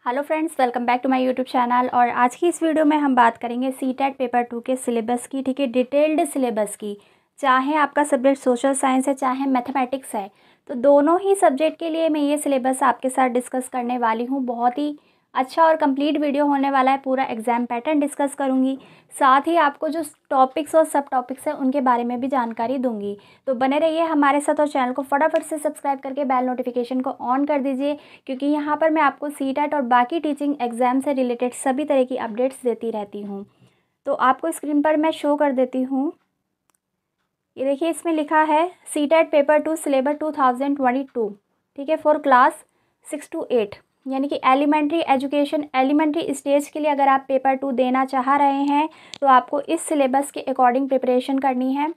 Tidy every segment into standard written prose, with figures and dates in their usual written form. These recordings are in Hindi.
Hello friends, welcome back to my YouTube channel. और आज की इस वीडियो में हम बात करेंगे सीटेट पेपर 2 के सिलेबस की। ठीक है, डिटेल्ड सिलेबस की। चाहे आपका सब्जेक्ट सोशल साइंस है चाहे मैथमेटिक्स है, तो दोनों ही सब्जेक्ट के लिए मैं ये सिलेबस आपके साथ डिस्कस करने वाली हूँ। बहुत ही अच्छा और कंप्लीट वीडियो होने वाला है। पूरा एग्जाम पैटर्न डिस्कस करूँगी, साथ ही आपको जो टॉपिक्स और सब टॉपिक्स हैं उनके बारे में भी जानकारी दूंगी। तो बने रहिए हमारे साथ और चैनल को फटाफट से सब्सक्राइब करके बेल नोटिफिकेशन को ऑन कर दीजिए, क्योंकि यहाँ पर मैं आपको सीटेट और बाकी टीचिंग एग्जाम से रिलेटेड सभी तरह की अपडेट्स देती रहती हूँ। तो आपको स्क्रीन पर मैं शो कर देती हूँ। ये देखिए, इसमें लिखा है सीटेट पेपर 2 सिलेबस 2022। ठीक है, फॉर क्लास 6 to 8, यानी कि एलिमेंट्री एजुकेशन, एलिमेंट्री स्टेज के लिए अगर आप पेपर 2 देना चाह रहे हैं तो आपको इस सिलेबस के अकॉर्डिंग प्रिपरेशन करनी है।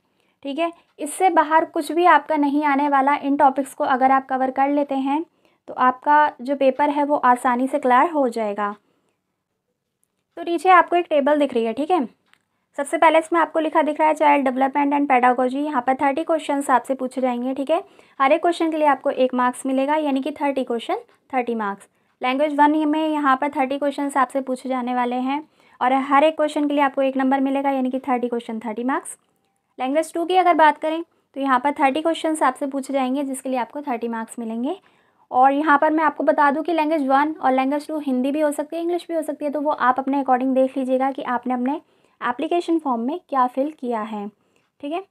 ठीक है, इससे बाहर कुछ भी आपका नहीं आने वाला। इन टॉपिक्स को अगर आप कवर कर लेते हैं तो आपका जो पेपर है वो आसानी से क्लियर हो जाएगा। तो नीचे आपको एक टेबल दिख रही है। ठीक है, सबसे पहले इसमें आपको लिखा दिख रहा है चाइल्ड डेवलपमेंट एंड पेडागोजी। यहाँ पर 30 क्वेश्चन आपसे पूछे जाएंगे। ठीक है, हर एक क्वेश्चन के लिए आपको 1 मार्क्स मिलेगा, यानी कि 30 क्वेश्चन 30 मार्क्स। लैंग्वेज 1 में यहाँ पर 30 क्वेश्चन आपसे पूछे जाने वाले हैं और हर एक क्वेश्चन के लिए आपको 1 नंबर मिलेगा, यानी कि 30 क्वेश्चन 30 मार्क्स। लैंग्वेज 2 की अगर बात करें तो यहाँ पर 30 क्वेश्चन आपसे पूछे जाएंगे, जिसके लिए आपको 30 मार्क्स मिलेंगे। और यहाँ पर मैं आपको बता दूँ कि लैंग्वेज 1 और लैंग्वेज 2 हिंदी भी हो सकती है, इंग्लिश भी हो सकती है, तो वो आप अपने अकॉर्डिंग देख लीजिएगा कि आपने अपने एप्लीकेशन फॉर्म में क्या फिल किया है। ठीक है,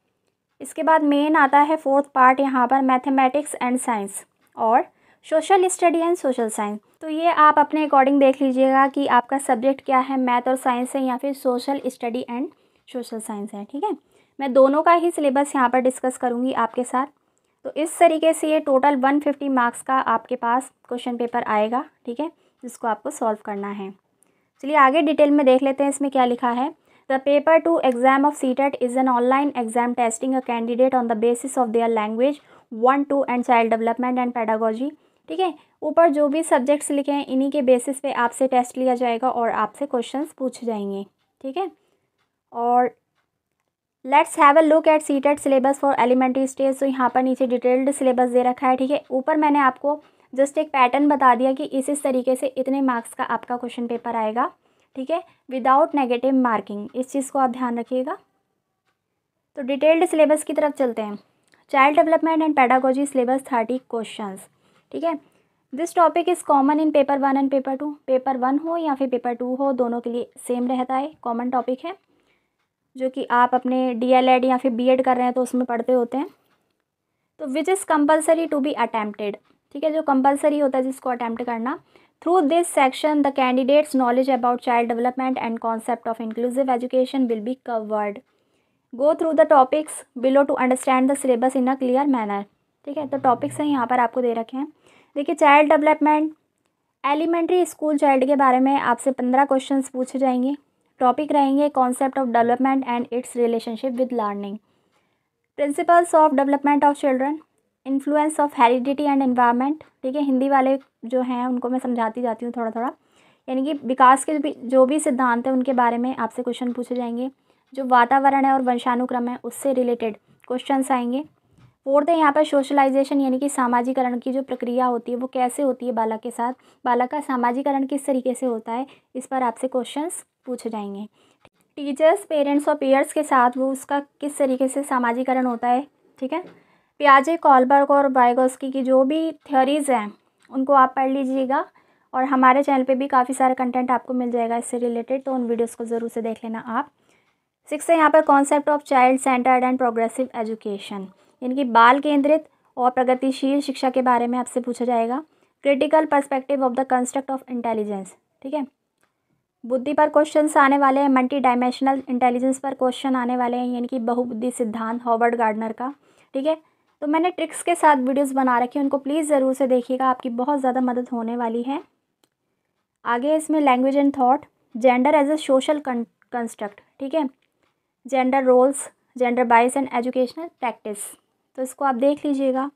इसके बाद मेन आता है 4th पार्ट यहाँ पर मैथमेटिक्स एंड साइंस और social study and social science. तो ये आप अपने अकॉर्डिंग देख लीजिएगा कि आपका सब्जेक्ट क्या है, मैथ और साइंस है या फिर social study and social science है। ठीक है, मैं दोनों का ही सिलेबस यहाँ पर डिस्कस करूँगी आपके साथ। तो इस तरीके से ये टोटल 150 मार्क्स का आपके पास क्वेश्चन पेपर आएगा। ठीक है, जिसको आपको सॉल्व करना है। चलिए आगे डिटेल में देख लेते हैं इसमें क्या लिखा है। The paper 2 exam of CTET is an online exam testing a candidate on the basis of their language 1, 2 and child development and pedagogy। ठीक है, ऊपर जो भी सब्जेक्ट्स लिखे हैं इन्हीं के बेसिस पे आपसे टेस्ट लिया जाएगा और आपसे क्वेश्चंस पूछे जाएंगे। ठीक है, और let's have a look at CTET syllabus for elementary stage. तो यहाँ पर नीचे डिटेल्ड सिलेबस दे रखा है। ठीक है, ऊपर मैंने आपको जस्ट एक पैटर्न बता दिया कि इस तरीके से इतने मार्क्स का आपका क्वेश्चन पेपर आएगा। ठीक है, विदाउट नेगेटिव मार्किंग, इस चीज़ को आप ध्यान रखिएगा। तो डिटेल्ड सिलेबस की तरफ चलते हैं। Child development and pedagogy syllabus 30 questions. ठीक है, this topic is common in paper 1 and paper 2। Paper 1 हो या फिर पेपर 2 हो, दोनों के लिए सेम रहता है, कॉमन टॉपिक है, जो कि आप अपने DLED या फिर BEd कर रहे हैं तो उसमें पढ़ते होते हैं। तो which is compulsory to be attempted. ठीक है, जो कंपलसरी होता है जिसको अटैम्प्ट करना। Through this section the candidates knowledge about child development and concept of inclusive education will be covered. Go through the topics below to understand the syllabus in a clear manner. ठीक है, तो टॉपिक्स हैं यहाँ पर आपको दे रखे हैं। देखिए, child development, elementary school child के बारे में आपसे 15 क्वेश्चंस पूछे जाएंगे। टॉपिक रहेंगे concept of development and it's relationship with learning, principles of development of children, influence of heredity and environment. ठीक है, हिंदी वाले जो हैं उनको मैं समझाती जाती हूँ थोड़ा थोड़ा, यानी कि विकास के जो भी सिद्धांत हैं उनके बारे में आपसे क्वेश्चन पूछे जाएंगे। जो वातावरण है और वंशानुक्रम है उससे रिलेटेड क्वेश्चंस आएंगे। 4th है यहाँ पर सोशलाइजेशन, यानी कि सामाजिकरण की जो प्रक्रिया होती है वो कैसे होती है बालक के साथ, बालक का सामाजिकरण किस तरीके से होता है, इस पर आपसे क्वेश्चंस पूछे जाएंगे। टीचर्स, पेरेंट्स और पीयर्स के साथ वो उसका किस तरीके से सामाजिकरण होता है। ठीक है, पियाजे, कॉलबर्ग और वाइगोस्की की जो भी थ्योरीज़ हैं उनको आप पढ़ लीजिएगा। और हमारे चैनल पे भी काफ़ी सारा कंटेंट आपको मिल जाएगा इससे रिलेटेड, तो उन वीडियोस को ज़रूर से देख लेना आप। 6 है यहाँ पर concept of child centred and progressive education, यानी कि बाल केंद्रित और प्रगतिशील शिक्षा के बारे में आपसे पूछा जाएगा। Critical perspective of the construct of intelligence. ठीक है, बुद्धि पर क्वेश्चंस आने वाले हैं। मल्टी डायमेंशनल इंटेलिजेंस पर क्वेश्चन आने वाले हैं, यानी कि बहुबुद्धि सिद्धांत हॉवर्ड गार्डनर का। ठीक है, तो मैंने ट्रिक्स के साथ वीडियोस बना रखी हैं, उनको प्लीज़ ज़रूर से देखिएगा, आपकी बहुत ज़्यादा मदद होने वाली है। आगे इसमें language and thought, gender as a social construct. ठीक है, gender roles, gender bias and educational practice, तो इसको आप देख लीजिएगा।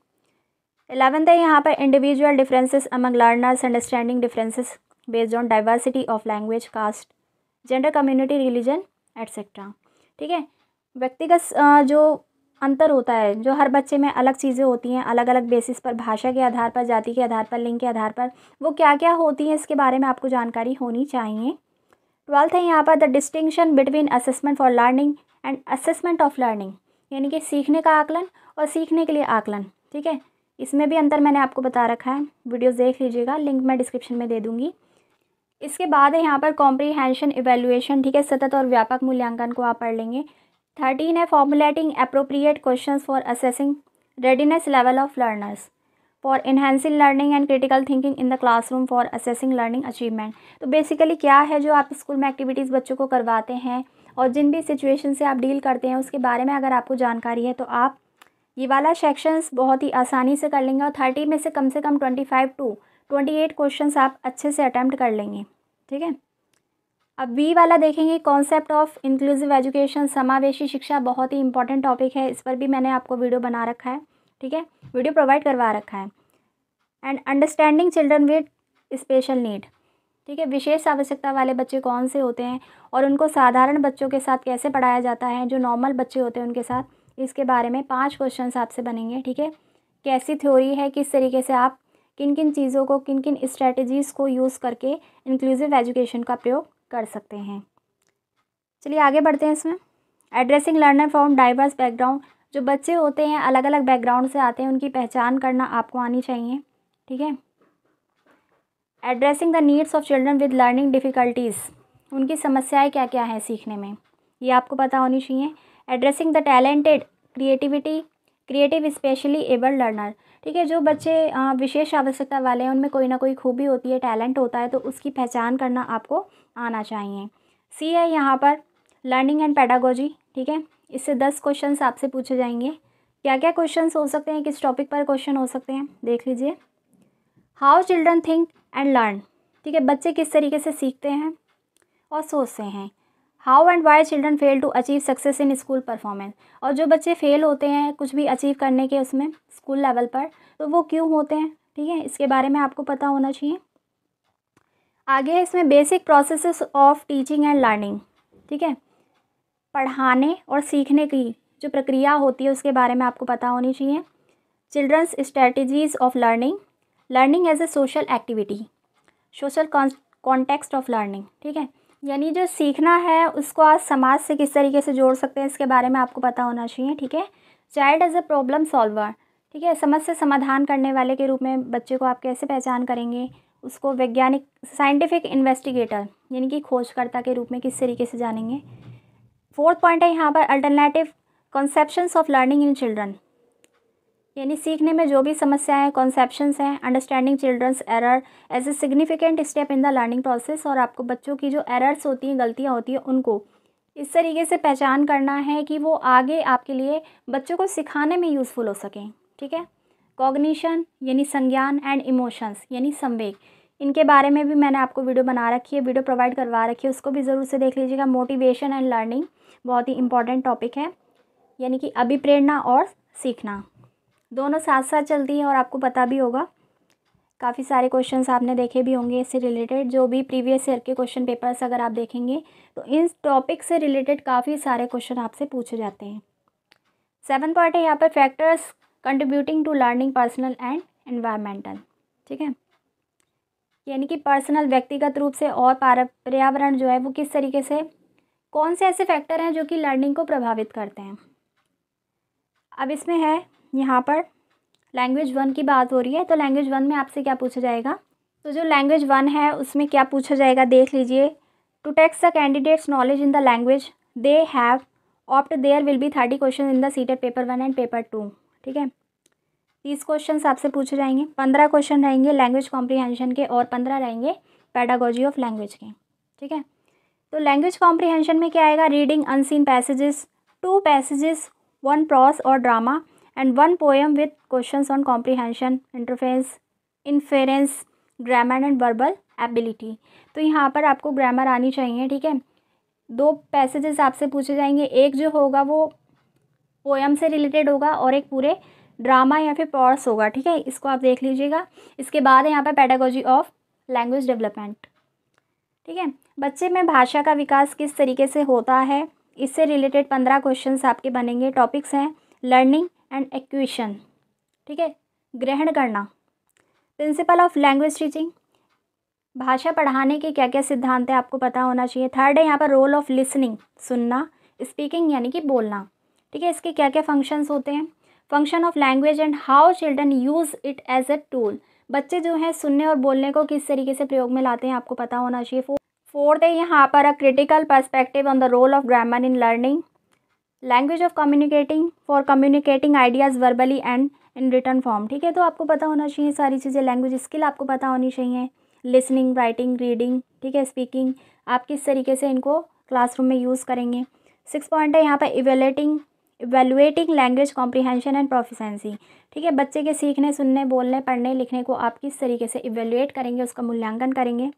11th है यहाँ पर individual differences among learners, understanding differences based on diversity of language, caste, gender, community, religion etcetera. ठीक है, व्यक्तिगत जो अंतर होता है, जो हर बच्चे में अलग चीज़ें होती हैं, अलग अलग बेसिस पर, भाषा के आधार पर, जाति के आधार पर, लिंग के आधार पर, वो क्या क्या होती हैं इसके बारे में आपको जानकारी होनी चाहिए। 12th है यहाँ पर the distinction between assessment for learning and assessment of learning, यानी कि सीखने का आकलन और सीखने के लिए आकलन। ठीक है, इसमें भी अंतर मैंने आपको बता रखा है, वीडियोस देख लीजिएगा, लिंक मैं डिस्क्रिप्शन में दे दूँगी। इसके बाद है यहाँ पर कॉम्प्रीहेंशन इवेल्युएशन। ठीक है, सतत और व्यापक मूल्यांकन को आप पढ़ लेंगे। 13 है formulating appropriate questions for assessing readiness level of learners for enhancing learning and critical thinking in the classroom for assessing learning achievement. तो बेसिकली क्या है जो आप स्कूल में एक्टिविटीज़ बच्चों को करवाते हैं और जिन भी सिचुएशन से आप डील करते हैं उसके बारे में अगर आपको जानकारी है तो आप ये वाला सेक्शंस बहुत ही आसानी से कर लेंगे और 30 में से कम 25 टू 28 क्वेश्चंस आप अच्छे से अटैम्प्ट कर लेंगे। ठीक है, अब बी वाला देखेंगे, कॉन्सेप्ट ऑफ इंक्लूसिव एजुकेशन, समावेशी शिक्षा, बहुत ही इंपॉर्टेंट टॉपिक है, इस पर भी मैंने आपको वीडियो बना रखा है। ठीक है, वीडियो प्रोवाइड करवा रखा है। And understanding children with special need. ठीक है, विशेष आवश्यकता वाले बच्चे कौन से होते हैं और उनको साधारण बच्चों के साथ कैसे पढ़ाया जाता है, जो नॉर्मल बच्चे होते हैं उनके साथ, इसके बारे में 5 क्वेश्चंस आपसे बनेंगे। ठीक है, कैसी थ्योरी है, किस तरीके से आप किन किन चीज़ों को, किन किन स्ट्रेटजीज़ को यूज़ करके इंक्लूसिव एजुकेशन का प्रयोग कर सकते हैं। चलिए आगे बढ़ते हैं इसमें। Addressing learner from diverse background, जो बच्चे होते हैं अलग अलग बैकग्राउंड से आते हैं, उनकी पहचान करना आपको आनी चाहिए। ठीक है, addressing the needs of children with learning difficulties, उनकी समस्याएं क्या क्या हैं सीखने में, ये आपको पता होनी चाहिए। Addressing the talented creative specially abled learner. ठीक है, जो बच्चे विशेष आवश्यकता वाले हैं, उनमें कोई ना कोई खूबी होती है, टैलेंट होता है, तो उसकी पहचान करना आपको आना चाहिए। सी है यहाँ पर लर्निंग एंड पेडागोजी। ठीक है, इससे 10 क्वेश्चंस आपसे पूछे जाएंगे। क्या क्या क्वेश्चंस हो सकते हैं, किस टॉपिक पर क्वेश्चन हो सकते हैं, देख लीजिए। How children think and learn. ठीक है, बच्चे किस तरीके से सीखते हैं और सोचते हैं। How and why children fail to achieve success in school performance, और जो बच्चे फेल होते हैं कुछ भी अचीव करने के उसमें स्कूल लेवल पर, तो वो क्यों होते हैं। ठीक है, इसके बारे में आपको पता होना चाहिए। आगे है इसमें basic processes of teaching and learning. ठीक है, पढ़ाने और सीखने की जो प्रक्रिया होती है उसके बारे में आपको पता होनी चाहिए। Children's strategies of learning, learning as a social activity, social context of learning. ठीक है, यानी जो सीखना है उसको आज समाज से किस तरीके से जोड़ सकते हैं, इसके बारे में आपको पता होना चाहिए। ठीक है, child as a problem solver. ठीक है, समस्या समाधान करने वाले के रूप में बच्चे को आप कैसे पहचान करेंगे, उसको वैज्ञानिक साइंटिफिक इन्वेस्टिगेटर यानी कि खोजकर्ता के रूप में किस तरीके से जानेंगे। 4th पॉइंट है यहाँ पर alternative conceptions of learning in children, यानी सीखने में जो भी समस्याएं, कॉन्सेप्शंस हैं, understanding children's error as a significant step in the learning process, और आपको बच्चों की जो एरर्स होती हैं, गलतियां होती हैं, उनको इस तरीके से पहचान करना है कि वो आगे आपके लिए बच्चों को सिखाने में यूज़फुल हो सकें। ठीक है, कॉग्निशन यानी संज्ञान एंड इमोशंस यानी संवेग, इनके बारे में भी मैंने आपको वीडियो बना रखी है, वीडियो प्रोवाइड करवा रखी है, उसको भी ज़रूर से देख लीजिएगा। मोटिवेशन एंड लर्निंग बहुत ही इंपॉर्टेंट टॉपिक है, यानी कि अभिप्रेरणा और सीखना दोनों साथ साथ चलती है, और आपको पता भी होगा काफ़ी सारे क्वेश्चंस आपने देखे भी होंगे इससे रिलेटेड, जो भी प्रीवियस ईयर के क्वेश्चन पेपर्स अगर आप देखेंगे तो इन टॉपिक से रिलेटेड काफ़ी सारे क्वेश्चन आपसे पूछे जाते हैं। 7 पॉइंट है यहाँ पर factors contributing to learning personal and environmental. ठीक है, यानी कि पर्सनल व्यक्तिगत रूप से और पर्यावरण जो है वो किस तरीके से, कौन से ऐसे फैक्टर हैं जो कि लर्निंग को प्रभावित करते हैं। अब इसमें है यहाँ पर लैंग्वेज 1 की बात हो रही है, तो लैंग्वेज 1 में आपसे क्या पूछा जाएगा, तो जो लैंग्वेज 1 है उसमें क्या पूछा जाएगा देख लीजिए। To test the candidates knowledge in the language they have opt there will be 30 question in the CTET paper 1 and paper 2। ठीक है, 30 क्वेश्चन आपसे पूछे जाएंगे, 15 क्वेश्चन रहेंगे लैंग्वेज कॉम्प्रीहेंशन के और 15 रहेंगे पेडागोजी ऑफ लैंग्वेज के। ठीक है, तो लैंग्वेज कॉम्प्रीहेंशन में क्या आएगा, reading unseen passages, 2 passages, 1 prose और drama and 1 poem with questions on comprehension, interference, inference, grammar and verbal ability. तो यहाँ पर आपको ग्रामर आनी चाहिए। ठीक है, 2 पैसेजेस आपसे पूछे जाएंगे, एक जो होगा वो पोएम से रिलेटेड होगा और एक पूरे ड्रामा या फिर प्रॉस होगा। ठीक है, इसको आप देख लीजिएगा। इसके बाद है यहाँ पर पेडागोजी ऑफ लैंग्वेज डेवलपमेंट। ठीक है, बच्चे में भाषा का विकास किस तरीके से होता है, इससे रिलेटेड 15 क्वेश्चंस आपके बनेंगे। टॉपिक्स हैं लर्निंग एंड एक्विजिशन, ठीक है, ग्रहण करना। प्रिंसिपल ऑफ लैंग्वेज टीचिंग, भाषा पढ़ाने के क्या क्या सिद्धांत है आपको पता होना चाहिए। थर्ड है यहाँ पर रोल ऑफ लिसनिंग, सुनना। स्पीकिंग यानी कि बोलना, ठीक है, इसके क्या क्या फंक्शंस होते हैं। Function of language and how children use it as a tool, बच्चे जो हैं सुनने और बोलने को किस तरीके से प्रयोग में लाते हैं आपको पता होना चाहिए। फोर्थ है यहाँ पर a critical perspective on the role of grammar in learning. Language of communicating for communicating ideas verbally and in written form, ठीक है, तो आपको पता होना चाहिए सारी चीज़ें। लैंग्वेज स्किल आपको पता होनी चाहिए, लिसनिंग, राइटिंग, रीडिंग, ठीक है, स्पीकिंग, आप किस तरीके से इनको क्लासरूम में यूज़ करेंगे। 6 पॉइंट है यहाँ पर evaluating language comprehension and proficiency, ठीक है, बच्चे के सीखने, सुनने, बोलने, पढ़ने, लिखने को आप किस तरीके से इवेलुएट करेंगे, उसका मूल्यांकन करेंगे।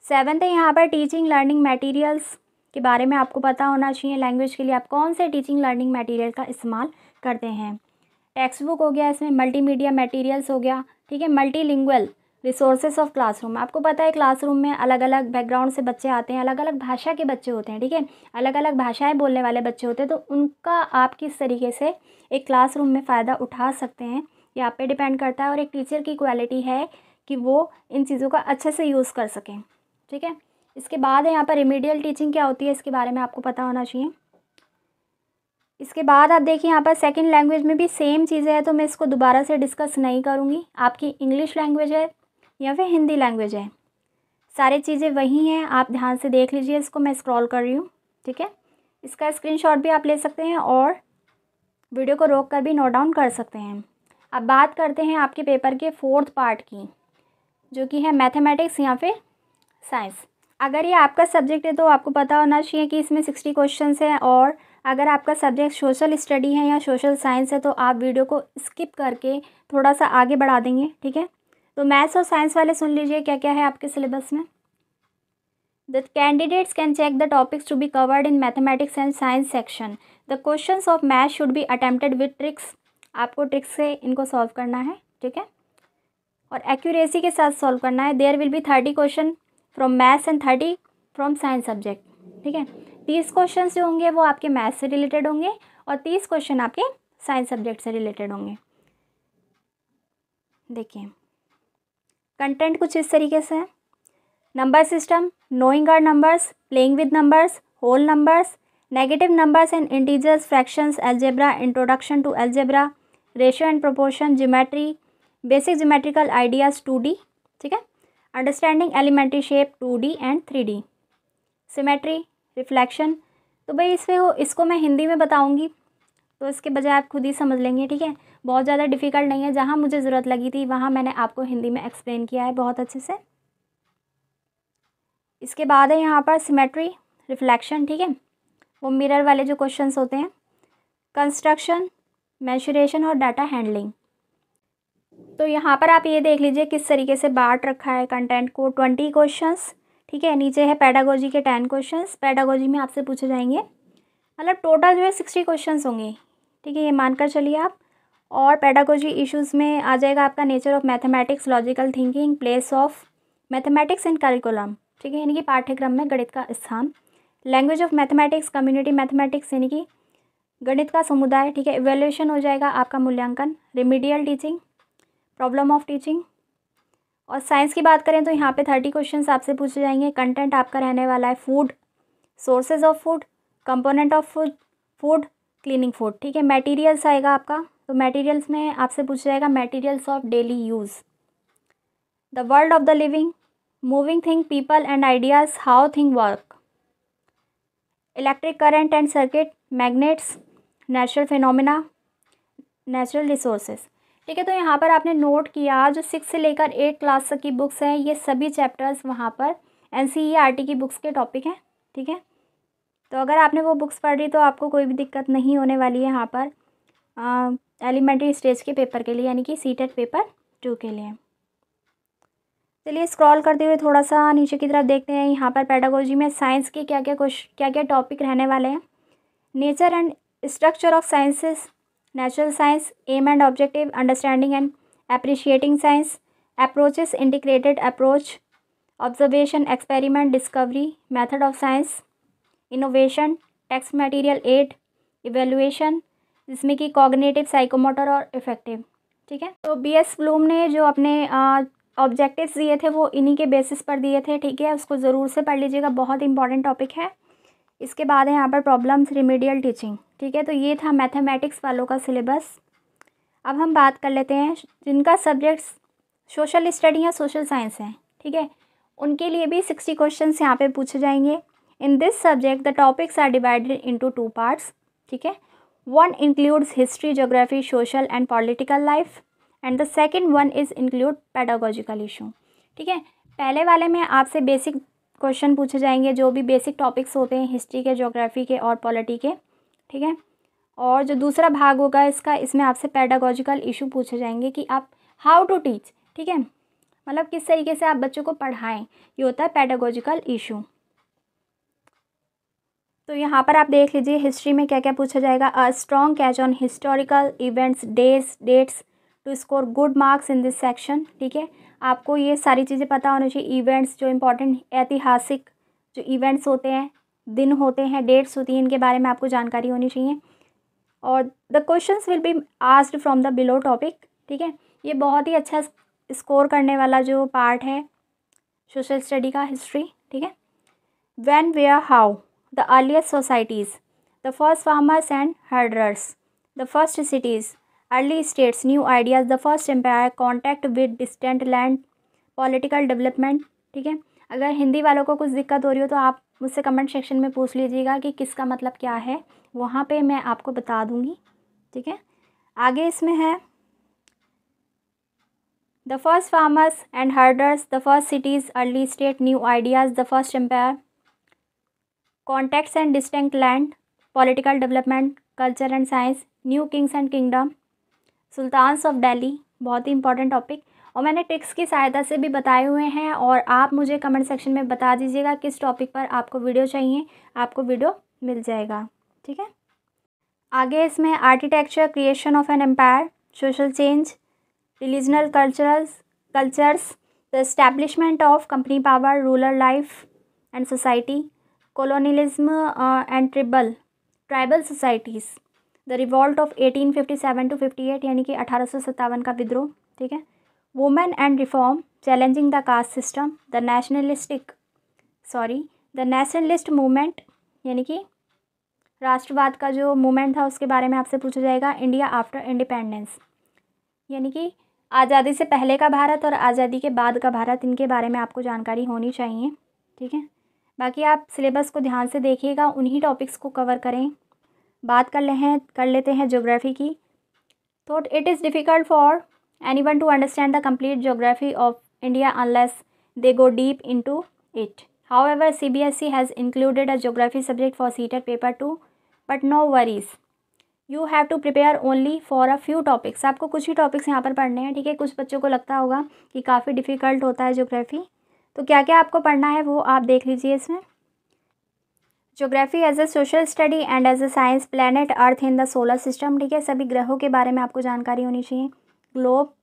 7th है यहाँ पर टीचिंग लर्निंग मटेरियल्स के बारे में आपको पता होना चाहिए। लैंग्वेज के लिए आप कौन से टीचिंग लर्निंग मटेरियल का इस्तेमाल करते हैं। टेक्स्ट बुक हो गया, इसमें मल्टीमीडिया मटेरियल्स हो गया, ठीक है, मल्टीलिंगुअल रिसोर्सेज ऑफ क्लासरूम, आपको पता है क्लासरूम में अलग अलग बैकग्राउंड से बच्चे आते हैं, अलग अलग भाषा के बच्चे होते हैं, ठीक है, अलग अलग भाषाएं बोलने वाले बच्चे होते हैं, तो उनका आप किस तरीके से एक क्लासरूम में फ़ायदा उठा सकते हैं ये आप पे डिपेंड करता है। और एक टीचर की क्वालिटी है कि वो इन चीज़ों का अच्छे से यूज़ कर सकें, ठीक है। इसके बाद है यहाँ पर रिमीडियल टीचिंग क्या होती है, इसके बारे में आपको पता होना चाहिए। इसके बाद आप देखिए यहाँ पर सेकंड लैंग्वेज में भी सेम चीज़ें हैं, तो मैं इसको दोबारा से डिस्कस नहीं करूँगी। आपकी इंग्लिश लैंग्वेज है या फिर हिंदी लैंग्वेज है, सारी चीज़ें वही हैं, आप ध्यान से देख लीजिए। इसको मैं स्क्रॉल कर रही हूँ, ठीक है, इसका स्क्रीनशॉट भी आप ले सकते हैं और वीडियो को रोक कर भी नोट डाउन कर सकते हैं। अब बात करते हैं आपके पेपर के 4th पार्ट की, जो कि है मैथमेटिक्स या फिर साइंस। अगर ये आपका सब्जेक्ट है तो आपको पता होना चाहिए कि इसमें 60 क्वेश्चंस हैं, और अगर आपका सब्जेक्ट सोशल स्टडी है या सोशल साइंस है तो आप वीडियो को स्किप करके थोड़ा सा आगे बढ़ा देंगे, ठीक है। तो मैथ्स और साइंस वाले सुन लीजिए क्या क्या है आपके सिलेबस में। The candidates can check the topics to be covered in mathematics and science section. The questions of math should be attempted with tricks, आपको ट्रिक्स से इनको सॉल्व करना है, ठीक है, और एक्यूरेसी के साथ सॉल्व करना है। There will be 30 question from maths and 30 from science subject, ठीक है। 30 क्वेश्चन जो होंगे वो आपके मैथ्स से रिलेटेड होंगे और 30 क्वेश्चन आपके साइंस सब्जेक्ट से रिलेटेड होंगे। देखिए कंटेंट कुछ इस तरीके से है। Number system, knowing our numbers, playing with numbers, whole numbers, negative numbers and integers, fractions, algebra, introduction to algebra, ratio and proportion, geometry, basic geometrical ideas 2D, ठीक है, understanding elementary shape 2D and 3D, symmetry, reflection. तो भाई इसको मैं हिंदी में बताऊंगी तो इसके बजाय आप खुद ही समझ लेंगे, ठीक है, बहुत ज़्यादा डिफ़िकल्ट नहीं है। जहाँ मुझे ज़रूरत लगी थी वहाँ मैंने आपको हिंदी में एक्सप्लेन किया है बहुत अच्छे से। इसके बाद है यहाँ पर सिमेट्री, रिफ्लेक्शन, ठीक है, वो मिरर वाले जो क्वेश्चंस होते हैं, कंस्ट्रक्शन, मेंसुरेशन और डाटा हैंडलिंग। तो यहाँ पर आप ये देख लीजिए किस तरीके से बांट रखा है कंटेंट को। 20 क्वेश्चंस, ठीक है, नीचे है पेडागोजी के 10 क्वेश्चंस, पेडागोजी में आपसे पूछे जाएंगे, मतलब टोटल जो है 60 क्वेश्चंस होंगे, ठीक है, ये मानकर चलिए आप। और पेडागोजी इश्यूज़ में आ जाएगा आपका nature of mathematics, logical thinking, place of mathematics in curriculum, ठीक है, यानी कि पाठ्यक्रम में गणित का स्थान, language of mathematics, community mathematics यानी कि गणित का समुदाय, ठीक है, इवैल्यूएशन हो जाएगा आपका मूल्यांकन, remedial teaching, problem of teaching. और साइंस की बात करें तो यहाँ पे 30 क्वेश्चंस आपसे पूछे जाएंगे। कंटेंट आपका रहने वाला है food, sources of food, component of food, food, cleaning food, ठीक है। मटेरियल्स आएगा आपका, तो मटेरियल्स में आपसे पूछा जाएगा materials of daily use, the world of the living, moving thing, people and ideas, how thing work, electric current and circuit, magnets, natural phenomena, natural resources, ठीक है। तो यहाँ पर आपने नोट किया जो 6 से लेकर 8 क्लास तक की बुक्स हैं, ये सभी चैप्टर्स वहाँ पर NCERT की बुक्स के टॉपिक हैं, ठीक है। तो अगर आपने वो बुक्स पढ़ ली तो आपको कोई भी दिक्कत नहीं होने वाली है यहाँ पर एलिमेंट्री स्टेज के पेपर के लिए, यानी कि CTET पेपर 2 के लिए। चलिए स्क्रॉल करते हुए थोड़ा सा नीचे की तरफ देखते हैं। यहाँ पर पेडागोजी में साइंस के क्या क्या टॉपिक रहने वाले हैं। Nature and structure of sciences, natural science, aim and objective, understanding and appreciating science, approaches, integrated approach, observation, experiment, discovery, method of science, innovation, text material 8, evaluation, जिसमें कि कॉग्निटिव, साइकोमोटर और इफेक्टिव। ठीक है, तो BS ब्लूम ने जो अपने ऑब्जेक्टिव्स दिए थे वो इन्हीं के बेसिस पर दिए थे। ठीक है, उसको ज़रूर से पढ़ लीजिएगा, बहुत इंपॉर्टेंट टॉपिक है। इसके बाद है यहाँ पर प्रॉब्लम्स, रिमीडियल टीचिंग। ठीक है, तो ये था मैथमेटिक्स वालों का सिलेबस। अब हम बात कर लेते हैं जिनका सब्जेक्ट्स सोशल स्टडी या सोशल साइंस है। ठीक है, उनके लिए भी 60 क्वेश्चंस यहाँ पे पूछे जाएंगे। In this subject the topics are divided into 2 parts. ठीक है, one includes history, geography, social and political life and the second one is include pedagogical issue। ठीक है, पहले वाले में आपसे बेसिक क्वेश्चन पूछे जाएंगे, जो भी बेसिक टॉपिक्स होते हैं हिस्ट्री के, ज्योग्राफी के और पॉलिटी के। ठीक है, और जो दूसरा भाग होगा इसका, इसमें आपसे पेडागोजिकल इशू पूछे जाएंगे कि आप हाउ टू टीच। ठीक है, मतलब किस तरीके से आप बच्चों को पढ़ाएं, ये होता है पेडागोजिकल इशू। तो यहाँ पर आप देख लीजिए हिस्ट्री में क्या क्या पूछा जाएगा। A strong catch on historical events, dates to score good marks in this section. ठीक है, आपको ये सारी चीज़ें पता होनी चाहिए। इवेंट्स जो इम्पोर्टेंट ऐतिहासिक जो इवेंट्स होते हैं, दिन होते हैं, डेट्स होती हैं, इनके बारे में आपको जानकारी होनी चाहिए। और the questions will be asked from the below topic. ठीक है, ये बहुत ही अच्छा स्कोर करने वाला जो पार्ट है सोशल स्टडी का, हिस्ट्री। ठीक है, when, where, how, the earliest societies, the first farmers and herders, the first cities, early states, new ideas, the first empire, contact with distant land, political development। ठीक है, अगर हिंदी वालों को कुछ दिक्कत हो रही हो तो आप मुझसे कमेंट सेक्शन में पूछ लीजिएगा कि किसका मतलब क्या है, वहाँ पे मैं आपको बता दूँगी। ठीक है, आगे इसमें है the first farmers and herders, the first cities, early state, new ideas, the first empire, contacts and distinct land, political development, culture and science, new kings and kingdom, sultans of Delhi. बहुत ही इंपॉर्टेंट टॉपिक, और मैंने ट्रिक्स की सहायता से भी बताए हुए हैं, और आप मुझे कमेंट सेक्शन में बता दीजिएगा किस टॉपिक पर आपको वीडियो चाहिए, आपको वीडियो मिल जाएगा। ठीक है, आगे इसमें architecture, creation of an empire, social change, regional cultures, the establishment of company power, rural life and society, colonialism and tribal societies, the revolt of 1857 to 58 यानी कि 1857 का विद्रोह। ठीक है, women and reform, challenging the caste system, the nationalist movement यानी कि राष्ट्रवाद का जो मूवमेंट था उसके बारे में आपसे पूछा जाएगा। इंडिया आफ्टर इंडिपेंडेंस यानी कि आज़ादी से पहले का भारत और आज़ादी के बाद का भारत, इनके बारे में आपको जानकारी होनी चाहिए। ठीक है, बाकी आप सिलेबस को ध्यान से देखिएगा, उन्हीं टॉपिक्स को कवर करें। बात कर लेते हैं ज्योग्राफी की। तो it is difficult for anyone to understand the complete geography of India unless they go deep into it. However CBSE has included a geography subject for CTET paper 2, but no worries, you have to prepare only for a few topics. आपको कुछ ही टॉपिक्स यहाँ पर पढ़ने हैं। ठीक है, कुछ बच्चों को लगता होगा कि काफ़ी डिफ़िकल्ट होता है ज्योग्राफी, तो क्या क्या आपको पढ़ना है वो आप देख लीजिए इसमें। Geography as a social study and as a science, planet Earth in the solar system. ठीक है, सभी ग्रहों के बारे में आपको जानकारी होनी चाहिए। Globe,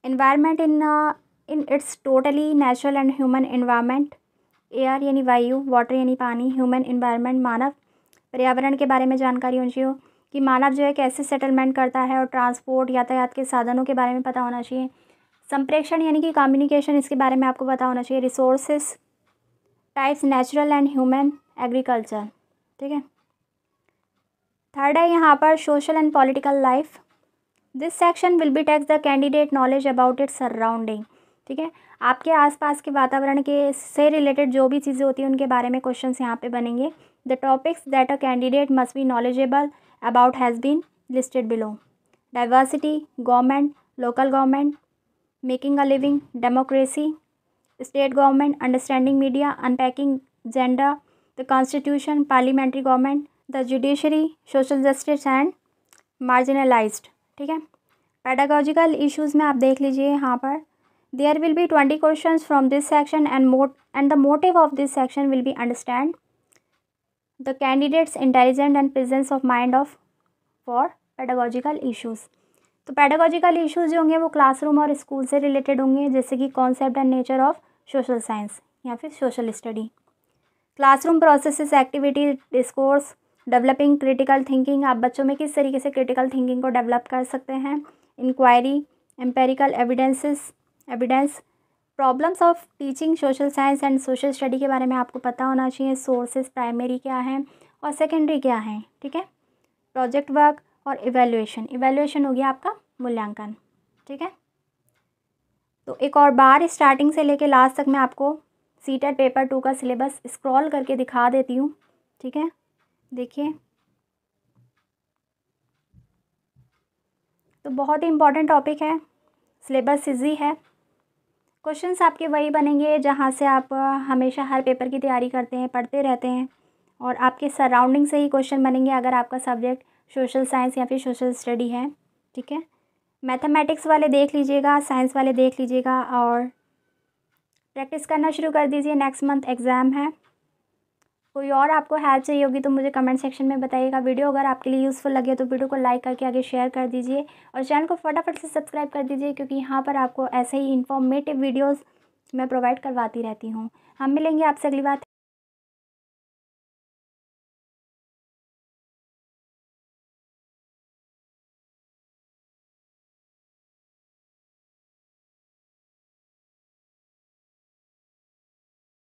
environment in its totally natural and human environment, air यानी वायु, वाटर यानी पानी, ह्यूमन इन्वायरमेंट मानव, पर्यावरण के बारे में जानकारी होनी चाहिए कि मानव जो है कैसे सेटलमेंट करता है, और ट्रांसपोर्ट, यातायात के साधनों के बारे में पता होना चाहिए। संप्रेषण यानी कि कम्युनिकेशन, इसके बारे में आपको पता होना चाहिए। Resources types, natural and human, agriculture. ठीक है, थर्ड है यहाँ पर social and political life. This section will be tests the candidate knowledge about its surrounding. ठीक है, आपके आसपास के वातावरण के से रिलेटेड जो भी चीज़ें होती हैं उनके बारे में क्वेश्चंस यहाँ पे बनेंगे। The topics that a candidate must be knowledgeable about has been listed below. Diversity, government, local government, making a living, democracy, state government, understanding media, unpacking gender, the constitution, parliamentary government, the judiciary, social justice and marginalised. ठीक है, पेडागोजिकल इश्यूज़ में आप देख लीजिए यहाँ पर there will be 20 questions from this section and the motive of this section will be understand the candidates intelligent and presence of mind of for pedagogical issues. तो पेडागोजिकल इश्यूज़ जो होंगे वो क्लासरूम और स्कूल से रिलेटेड होंगे, जैसे कि concept and nature of social science या फिर social study. Classroom processes, activity, discourse, developing critical thinking, आप बच्चों में किस तरीके से क्रिटिकल थिंकिंग को डेवलप कर सकते हैं। Inquiry, empirical evidence, problems of teaching social science and social study के बारे में आपको पता होना चाहिए। सोर्सेज प्राइमरी क्या हैं और सेकेंडरी क्या हैं, ठीक है। प्रोजेक्ट वर्क और इवैल्यूएशन हो गया आपका मूल्यांकन, ठीक है। तो एक और बार स्टार्टिंग से लेके लास्ट तक मैं आपको सीटेट पेपर 2 का सिलेबस स्क्रॉल करके दिखा देती हूँ, ठीक है। देखिए, तो बहुत ही इम्पॉर्टेंट टॉपिक है, सिलेबस ईजी है। क्वेश्चंस आपके वही बनेंगे जहाँ से आप हमेशा हर पेपर की तैयारी करते हैं, पढ़ते रहते हैं, और आपके सराउंडिंग से ही क्वेश्चन बनेंगे अगर आपका सब्जेक्ट सोशल साइंस या फिर सोशल स्टडी है, ठीक है। मैथमेटिक्स वाले देख लीजिएगा, साइंस वाले देख लीजिएगा और प्रैक्टिस करना शुरू कर दीजिए। नेक्स्ट मंथ एग्ज़ाम है। कोई और आपको हेल्प चाहिए होगी तो मुझे कमेंट सेक्शन में बताइएगा। वीडियो अगर आपके लिए यूज़फुल लगे तो वीडियो को लाइक करके आगे शेयर कर दीजिए और चैनल को फटाफट से सब्सक्राइब कर दीजिए, क्योंकि यहाँ पर आपको ऐसे ही इन्फॉर्मेटिव वीडियोस मैं प्रोवाइड करवाती रहती हूँ। हम मिलेंगे आपसे अगली बार।